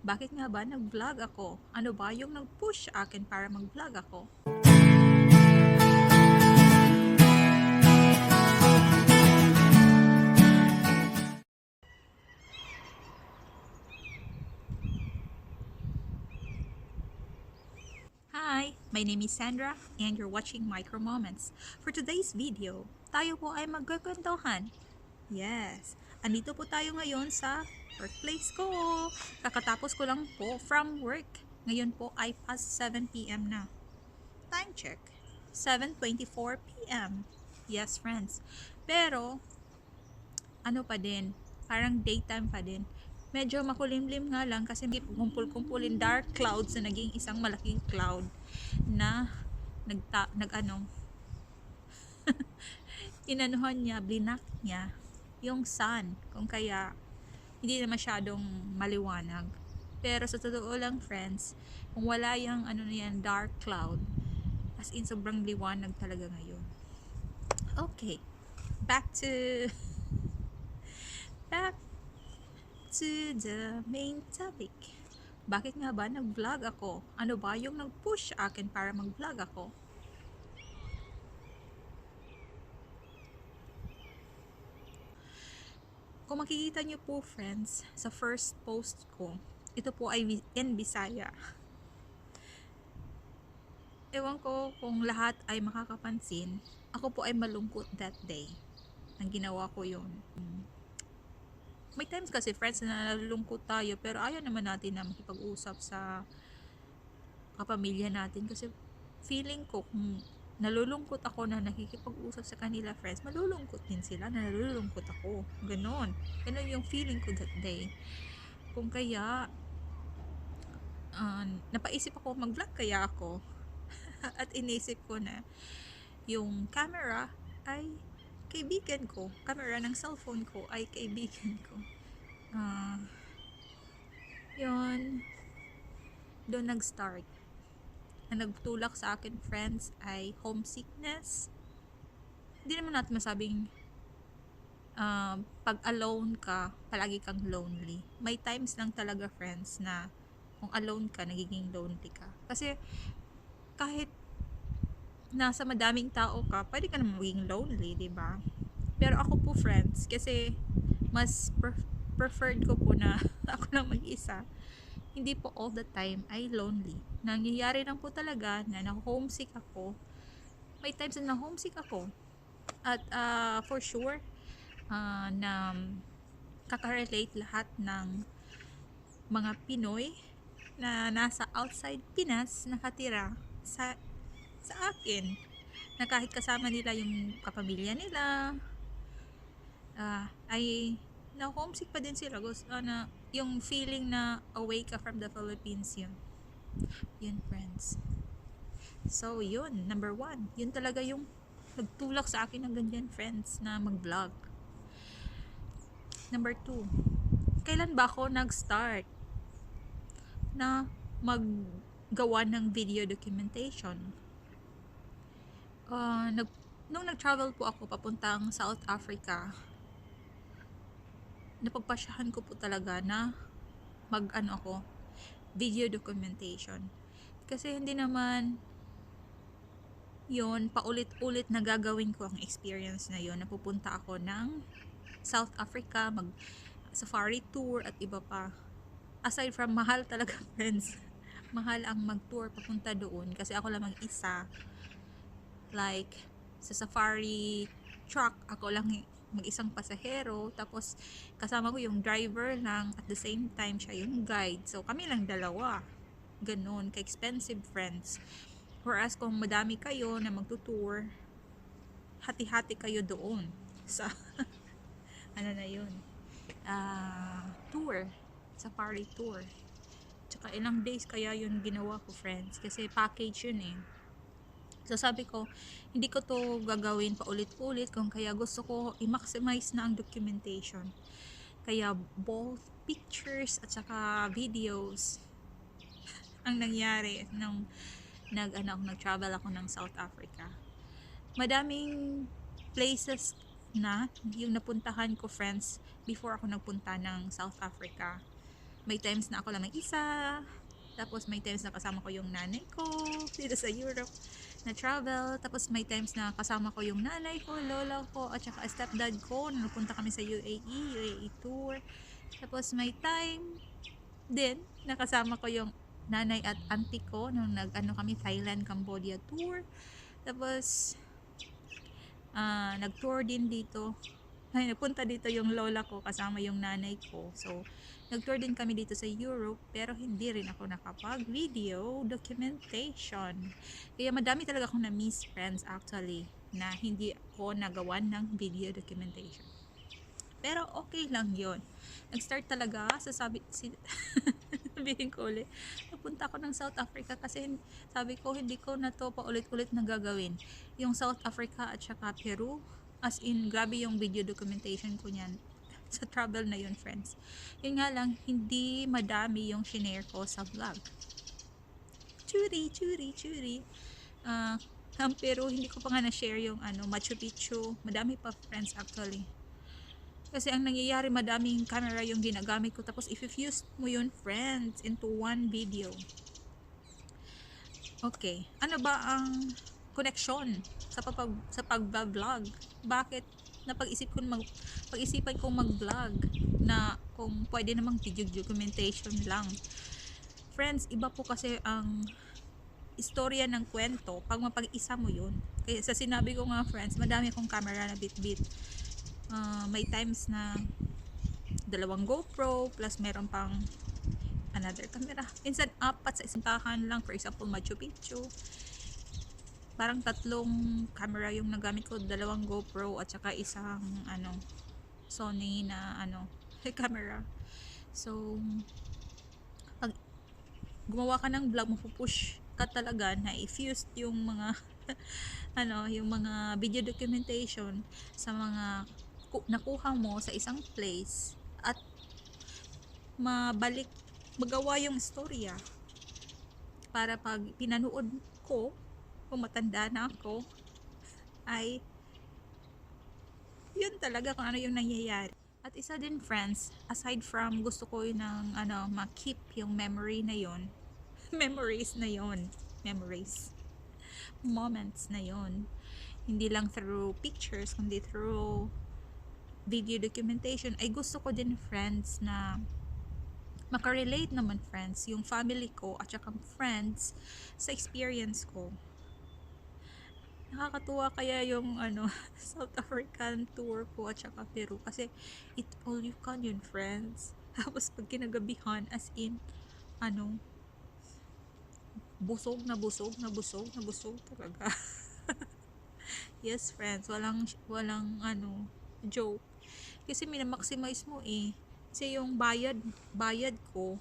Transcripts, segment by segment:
Bakit nga ba nag-vlog ako? Ano ba yung nag-push sa akin para mag-vlog ako? Hi, my name is Sandra and you're watching Micro Moments. For today's video, tayo po ay magkukwentuhan. Yes, andito po tayo ngayon sa workplace ko. Kakatapos ko lang po from work. Ngayon po ay past 7 p.m. na. Time check, 7:24 p.m. Yes, friends. Pero, ano pa din, parang daytime pa din. Medyo makulimlim nga lang kasi kumpul-kumpulin dark clouds na naging isang malaking cloud na inanuhan niya, blinak niya yung sun. Kung kaya, hindi na masyadong maliwanag. Pero sa totoo lang, friends, kung wala yung dark cloud, as in sobrang liwanag talaga ngayon. Okay, back to the main topic. Bakit nga ba nag-vlog ako? Ano ba yung nag-push sa akin para mag-vlog ako? Kung makikita nyo po, friends, sa first post ko, ito po ay in Bisaya. Ewan ko kung lahat ay makakapansin, ako po ay malungkot that day. Ang ginawa ko yun. May times kasi, friends, na nalulungkot tayo, pero ayaw naman natin na makipag-usap sa kapamilya natin kasi feeling ko kung nalulungkot ako na nakikipag-usap sa kanila, friends, malulungkot din sila na nalulungkot ako. Ganon yung feeling ko that day. Kung kaya napaisip ako mag-vlog kaya ako at inisip ko na yung camera ay kaibigan ko, camera ng cellphone ko ay kaibigan ko. Yun, doon nag-start. Ang nagtulak sa akin, friends, ay homesickness. Hindi naman natin masabing pag alone ka, palagi kang lonely. May times lang talaga, friends, na kung alone ka, nagiging lonely ka. Kasi kahit nasa madaming tao ka, pwede ka naman maging lonely, di ba? Pero ako po, friends, kasi mas preferred ko po na ako lang mag-isa. Hindi po all the time ay lonely. Nangyayari lang po talaga na na-homesick ako. May times na na-homesick ako. At for sure, na kaka-relate lahat ng mga Pinoy na nasa outside Pinas nakatira sa akin. Na kahit kasama nila yung kapamilya nila, ay na-homesick pa din sila. Yung feeling na away ka from the Philippines, yun, friends. So yun, number 1, yun talaga yung nagtulak sa akin ng ganyan, friends, na mag-vlog. Number 2, kailan ba ako nag-start na maggawa ng video documentation? Nung nag-travel po ako papuntang South Africa, napagpasyahan ko po talaga na video documentation. Kasi hindi naman yun paulit-ulit na gagawin ko ang experience na yun. Napupunta ako ng South Africa, mag safari tour at iba pa. Aside from mahal talaga, friends, mahal ang mag-tour papunta doon kasi ako lang mag-isa. Like sa safari truck, ako lang mag-isang pasahero, tapos kasama ko yung driver lang, at the same time siya yung guide, so kami lang dalawa. Ganun ka-expensive, friends. Whereas kung madami kayo na magtutour, hati-hati kayo doon sa tour, safari tour. Tsaka ilang days kaya yun ginawa ko, friends, kasi package yun eh. So sabi ko, hindi ko to gagawin paulit-ulit, kung kaya gusto ko i-maximize na ang documentation. Kaya both pictures at saka videos ang nangyari nung nag-travel ako ng South Africa. Madaming places na yung napuntahan ko, friends, before ako nagpunta ng South Africa. May times na ako lang mag-isa. Tapos may times na kasama ko yung nanay ko dito sa Europe na travel. Tapos may times na kasama ko yung nanay ko, lola ko, at saka stepdad ko na napunta kami sa UAE tour. Tapos may time din na kasama ko yung nanay at auntie ko nung nag-ano kami Thailand, Cambodia tour. Tapos nag-tour din dito. Ay, napunta dito yung lola ko kasama yung nanay ko. So, nag-tour din kami dito sa Europe pero hindi rin ako nakapag-video documentation. Kaya madami talaga akong na-miss friends actually na hindi ako nagawan ng video documentation. Pero okay lang yon. Nag-start talaga sabihin ko ulit, napunta ako ng South Africa kasi sabi ko hindi ko na to pa ulit-ulit na gagawin. Yung South Africa at saka Peru, as in grabe yung video documentation ko niyan sa travel na yun friends. Yun nga lang, hindi madami yung shinare ko sa vlog. Churi. Ang Peru, hindi ko pa nga na-share yung Machu Picchu. Madami pa friends actually. Kasi ang nangyayari, madaming camera yung ginagamit ko. Tapos i-fuse mo yun friends into one video. Okay, ano ba ang connection sa pag-vlog? Bakit pag-isipan kong mag-vlog na kung pwede namang video documentation lang? Friends, iba po kasi ang istorya ng kwento pag mapag-isa mo yun. Kaya sa sinabi ko nga friends, madami akong camera na bit-bit. May times na 2 GoPro plus meron pang another camera. Minsan 4 sa isang tahan lang. For example, Machu Picchu. Parang 3 camera yung nagamit ko. 2 GoPro at saka isang Sony na camera. So, pag gumawa ka ng vlog, mapupush ka talaga na i-fuse yung mga yung mga video documentation sa mga nakuha mo sa isang place at magawa yung istorya para pag pinanood ko kung matanda na ako ay yun talaga kung ano yung nangyayari. At isa din friends, aside from gusto ko ng ma-keep yung memory na yon memories moments na yon, hindi lang through pictures kundi through video documentation, ay gusto ko din friends na makarelate naman friends yung family ko at saka friends sa experience ko. Nakakatuwa kaya yung South African tour ko at saka Peru kasi it all you can yun friends. Tapos pag kinagabihan as in busog talaga. Yes friends, walang joke. Kasi minamaximize mo kasi yung bayad ko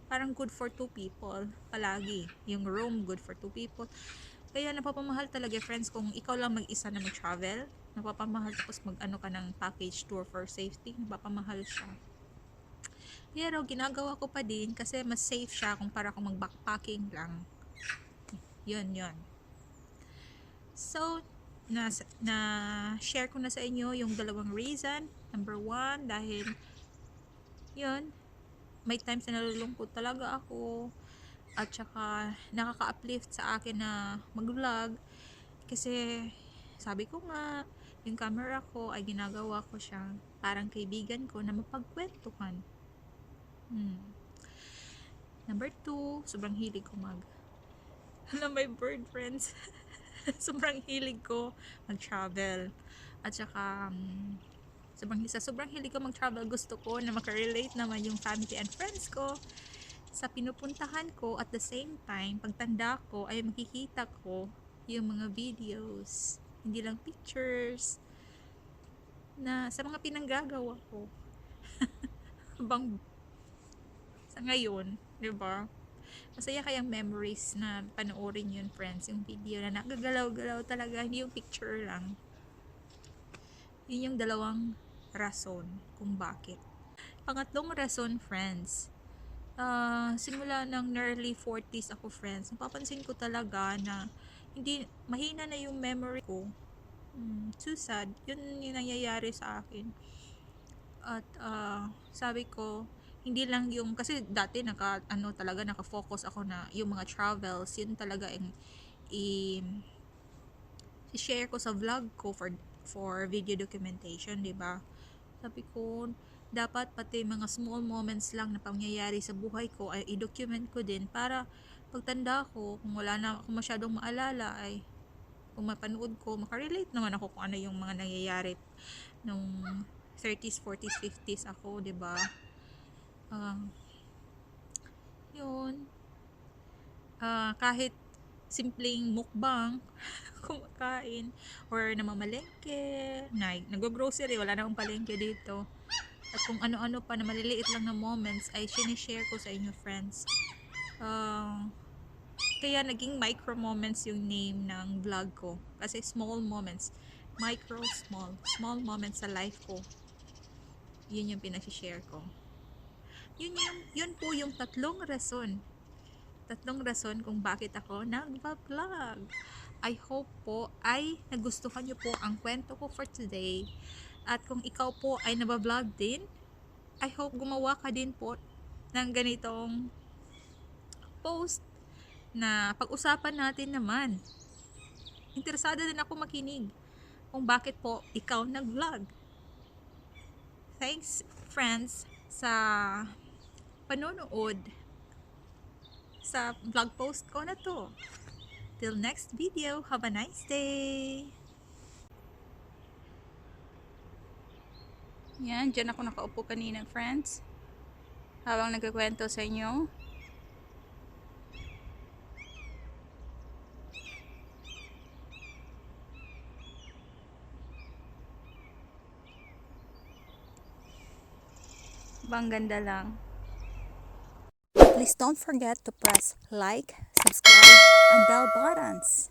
parang good for 2 people palagi. Yung room good for 2 people. Kaya napapamahal talaga friends kung ikaw lang mag-isa na mag-travel. Napapamahal tapos ka ng package tour for safety. Napapamahal siya. Pero ginagawa ko pa din kasi mas safe siya kumpara kung mag-backpacking lang. Yun. So, share ko na sa inyo yung 2 reason. Number 1, dahil yun, may times na nalulungkot talaga ako at saka nakaka-uplift sa akin na mag-vlog kasi sabi ko nga, yung camera ko ay ginagawa ko siya parang kaibigan ko na mapagkwentuhan. Number 2, sobrang hilig ko may bird friends. Sobrang hilig ko mag-travel at saka sobrang hilig ko mag-travel. Gusto ko na makarelate naman yung family and friends ko sa pinupuntahan ko. At the same time, pagtanda ko ay makikita ko yung mga videos, hindi lang pictures na sa mga pinanggagawa ko habang sa ngayon, diba? Masaya kayang memories na panoorin yun friends, yung video na nagagalaw-galaw talaga, hindi yung picture lang. Yun yung 2 rason kung bakit. Pangatlong rason friends, simula ng early 40s ako friends, napapansin ko talaga na hindi mahina na yung memory ko. Too sad. Yun yung nangyayari sa akin. At sabi ko, Hindi lang yung, kasi dati talaga naka-focus ako na yung mga travels, yun talaga yung i-share ko sa vlog ko for video documentation, 'di ba? Sabi ko, dapat pati mga small moments lang na pangyayari sa buhay ko ay i-document ko din para pagtanda ko, kung wala na ako masyadong maalala, ay kung mapanood ko, makarelate naman ako kung ano yung mga nangyayari nung 30s, 40s, 50s ako, 'di ba? Ah, yun. Kahit simpleng mukbang, kumakain, or namamalengke, nag-grocery, wala namang palengke dito. At kung ano-ano pa na maliliit lang na moments ay sinishare ko sa inyo, friends. Kaya naging micro moments yung name ng vlog ko. Kasi small moments. Small moments sa life ko. Yun yung pinashare ko. Yun po yung tatlong rason kung bakit ako nag-vlog. I hope po ay nagustuhan nyo po ang kwento ko for today. At kung ikaw po ay nabablog din, I hope gumawa ka din po ng ganitong post na pag-usapan natin naman. Interesado din ako makinig kung bakit po ikaw nag-vlog. Thanks, friends, sa panonood sa vlog post ko na to. Till next video, have a nice day! Yan, dyan ako nakaupo kanina, friends. Habang nagkikwento sa inyo. Bang ganda lang. Please don't forget to press like, subscribe, and bell buttons.